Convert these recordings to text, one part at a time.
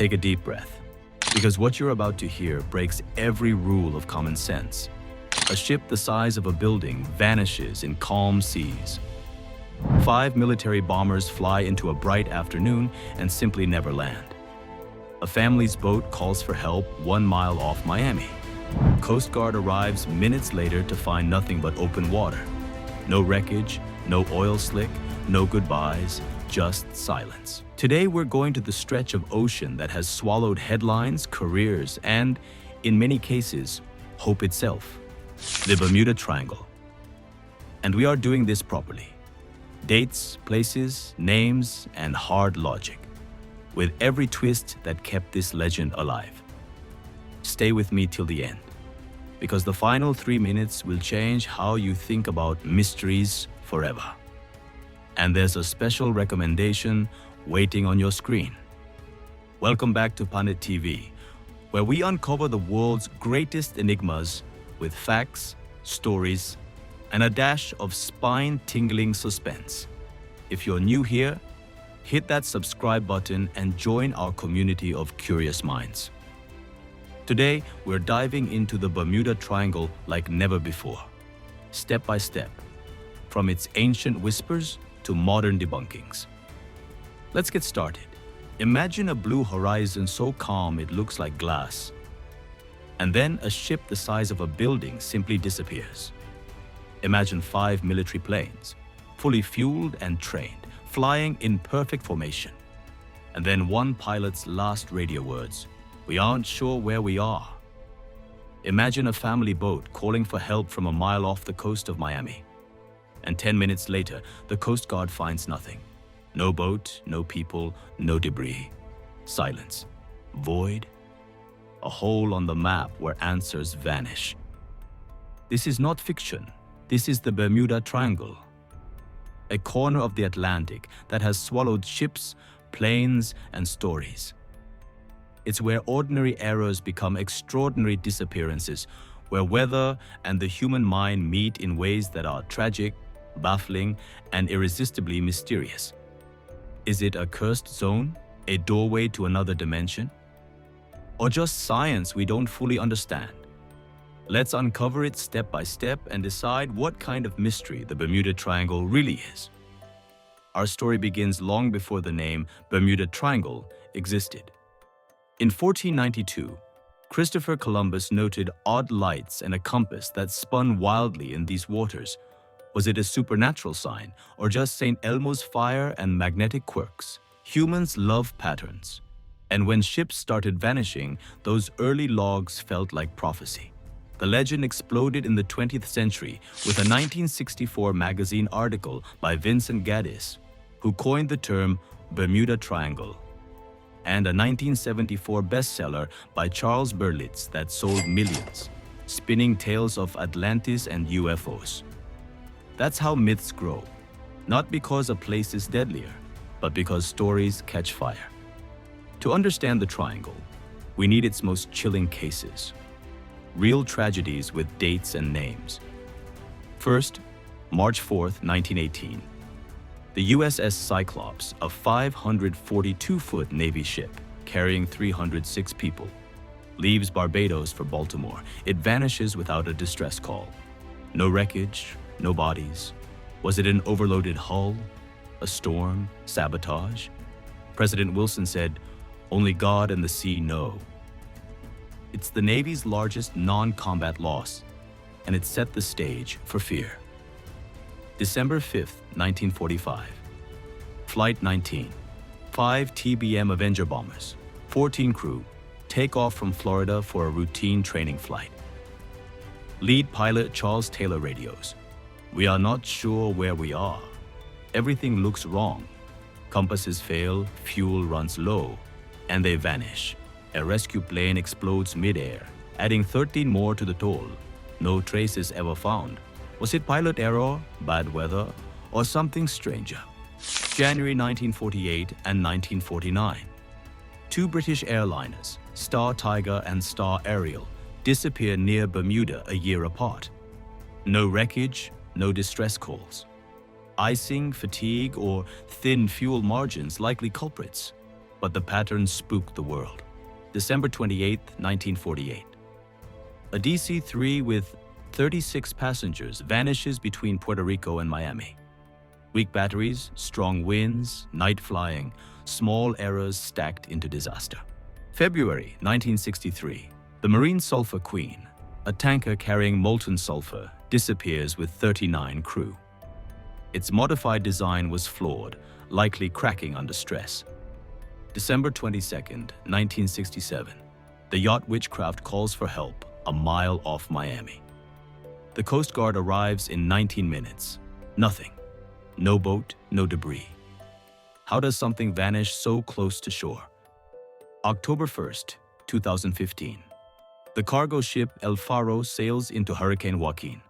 Take a deep breath, because what you're about to hear breaks every rule of common sense. A ship the size of a building vanishes in calm seas. 5 military bombers fly into a bright afternoon and simply never land. A family's boat calls for help 1 mile off Miami. Coast Guard arrives minutes later to find nothing but open water. No wreckage, no oil slick, no goodbyes, just silence. Today we're going to the stretch of ocean that has swallowed headlines, careers, and, in many cases, hope itself. The Bermuda Triangle. And we are doing this properly. Dates, places, names, and hard logic, with every twist that kept this legend alive. Stay with me till the end, because the final 3 minutes will change how you think about mysteries forever. And there's a special recommendation waiting on your screen. Welcome back to Pandit TV, where we uncover the world's greatest enigmas with facts, stories, and a dash of spine-tingling suspense. If you're new here, hit that subscribe button and join our community of curious minds. Today, we're diving into the Bermuda Triangle like never before, step by step, from its ancient whispers to modern debunkings. Let's get started. Imagine a blue horizon so calm it looks like glass, and then a ship the size of a building simply disappears. Imagine 5 military planes, fully fueled and trained, flying in perfect formation. And then one pilot's last radio words, "We aren't sure where we are." Imagine a family boat calling for help from a mile off the coast of Miami. And 10 minutes later, the Coast Guard finds nothing. No boat, no people, no debris. Silence. Void. A hole on the map where answers vanish. This is not fiction. This is the Bermuda Triangle, a corner of the Atlantic that has swallowed ships, planes, and stories. It's where ordinary errors become extraordinary disappearances, where weather and the human mind meet in ways that are tragic, baffling, and irresistibly mysterious. Is it a cursed zone, a doorway to another dimension, or just science we don't fully understand? Let's uncover it step by step and decide what kind of mystery the Bermuda Triangle really is. Our story begins long before the name Bermuda Triangle existed. In 1492, Christopher Columbus noted odd lights and a compass that spun wildly in these waters. Was it a supernatural sign, or just St. Elmo's fire and magnetic quirks? Humans love patterns, and when ships started vanishing, those early logs felt like prophecy. The legend exploded in the 20th century with a 1964 magazine article by Vincent Gaddis, who coined the term Bermuda Triangle, and a 1974 bestseller by Charles Berlitz that sold millions, spinning tales of Atlantis and UFOs. That's how myths grow, not because a place is deadlier, but because stories catch fire. To understand the triangle, we need its most chilling cases, real tragedies with dates and names. First, March 4th, 1918. The USS Cyclops, a 542-foot Navy ship carrying 306 people, leaves Barbados for Baltimore. It vanishes without a distress call. No wreckage, no bodies. Was it an overloaded hull? A storm? Sabotage? President Wilson said, "Only God and the sea know." It's the Navy's largest non-combat loss, and it set the stage for fear. December 5th, 1945. Flight 19. 5 TBM Avenger bombers, 14 crew, take off from Florida for a routine training flight. Lead pilot Charles Taylor radios, "We are not sure where we are. Everything looks wrong. Compasses fail, fuel runs low, and they vanish. A rescue plane explodes mid-air, adding 13 more to the toll. No traces ever found. Was it pilot error, bad weather, or something stranger?" January 1948 and 1949. 2 British airliners, Star Tiger and Star Ariel, disappear near Bermuda a year apart. No wreckage, no distress calls. Icing, fatigue, or thin fuel margins likely culprits. but the pattern spooked the world. December 28, 1948. A DC-3 with 36 passengers vanishes between Puerto Rico and Miami. Weak batteries, strong winds, night flying, small errors stacked into disaster. February 1963. The Marine Sulphur Queen, a tanker carrying molten sulfur, disappears with 39 crew. Its modified design was flawed, likely cracking under stress. December 22, 1967. The yacht Witchcraft calls for help a mile off Miami. The Coast Guard arrives in 19 minutes. Nothing. No boat, no debris. How does something vanish so close to shore? October 1st, 2015. The cargo ship El Faro sails into Hurricane Joaquin.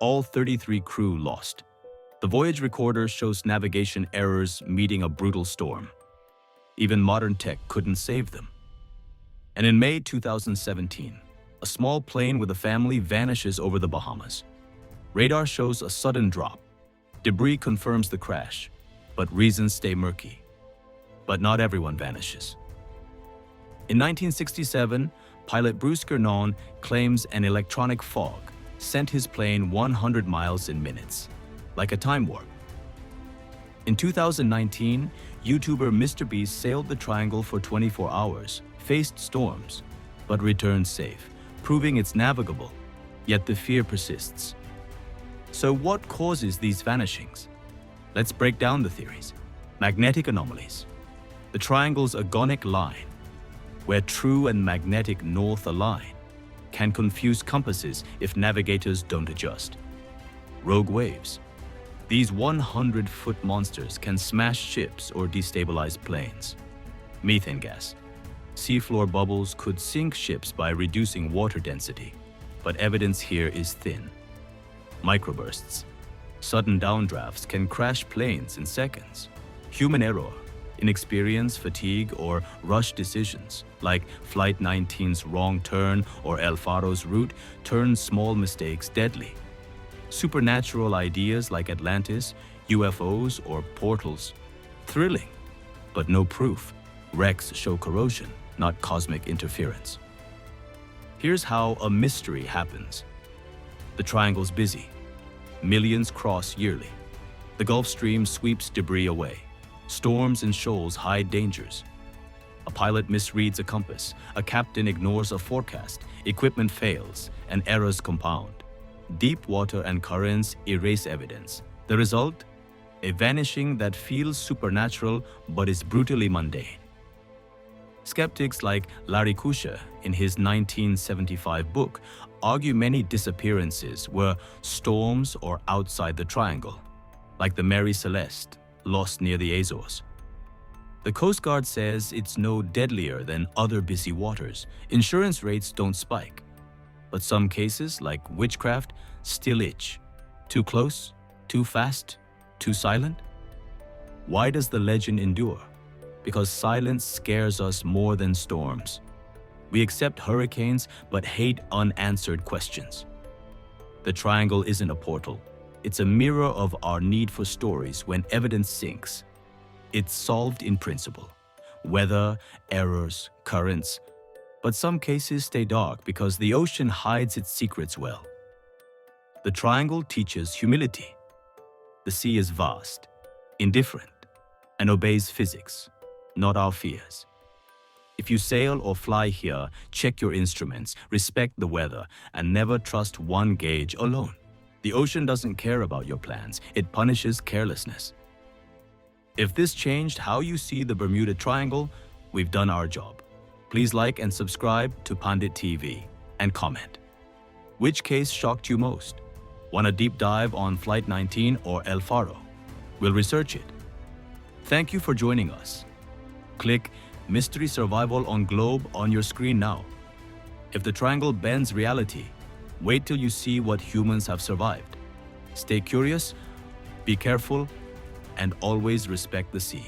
All 33 crew lost. The voyage recorder shows navigation errors meeting a brutal storm. Even modern tech couldn't save them. And in May 2017, a small plane with a family vanishes over the Bahamas. Radar shows a sudden drop. Debris confirms the crash, but reasons stay murky. But not everyone vanishes. In 1967, pilot Bruce Gernon claims an electronic fog sent his plane 100 miles in minutes, like a time warp. In 2019, YouTuber MrBeast sailed the triangle for 24 hours, faced storms, but returned safe, proving it's navigable, yet the fear persists. So what causes these vanishings? Let's break down the theories. Magnetic anomalies. The triangle's agonic line, where true and magnetic north align, can confuse compasses if navigators don't adjust. Rogue waves. These 100-foot monsters can smash ships or destabilize planes. Methane gas. Seafloor bubbles could sink ships by reducing water density, but evidence here is thin. Microbursts. Sudden downdrafts can crash planes in seconds. Human error, inexperience, fatigue, or rush decisions, like Flight 19's wrong turn or El Faro's route, turn small mistakes deadly. Supernatural ideas like Atlantis, UFOs, or portals. Thrilling, but no proof. Wrecks show corrosion, not cosmic interference. Here's how a mystery happens. The triangle's busy. Millions cross yearly. The Gulf Stream sweeps debris away. Storms and shoals hide dangers. A pilot misreads a compass. A captain ignores a forecast. Equipment fails, and errors compound. Deep water and currents erase evidence. The result? A vanishing that feels supernatural but is brutally mundane. Skeptics like Larry Kusher, in his 1975 book, argue many disappearances were storms or outside the triangle, like the Mary Celeste, lost near the Azores. The Coast Guard says it's no deadlier than other busy waters. Insurance rates don't spike. But some cases, like Witchcraft, still itch. Too close? Too fast? Too silent? Why does the legend endure? Because silence scares us more than storms. We accept hurricanes but hate unanswered questions. The triangle isn't a portal. It's a mirror of our need for stories when evidence sinks. It's solved in principle. Weather, errors, currents. But some cases stay dark because the ocean hides its secrets well. The triangle teaches humility. The sea is vast, indifferent, and obeys physics, not our fears. If you sail or fly here, check your instruments, respect the weather, and never trust one gauge alone. The ocean doesn't care about your plans. It punishes carelessness. If this changed how you see the Bermuda Triangle, we've done our job. Please like and subscribe to Pandit TV and comment. Which case shocked you most? Want a deep dive on Flight 19 or El Faro? We'll research it. Thank you for joining us. Click Mystery Survival on Globe on your screen now. If the triangle bends reality, wait till you see what humans have survived. Stay curious, be careful, and always respect the sea.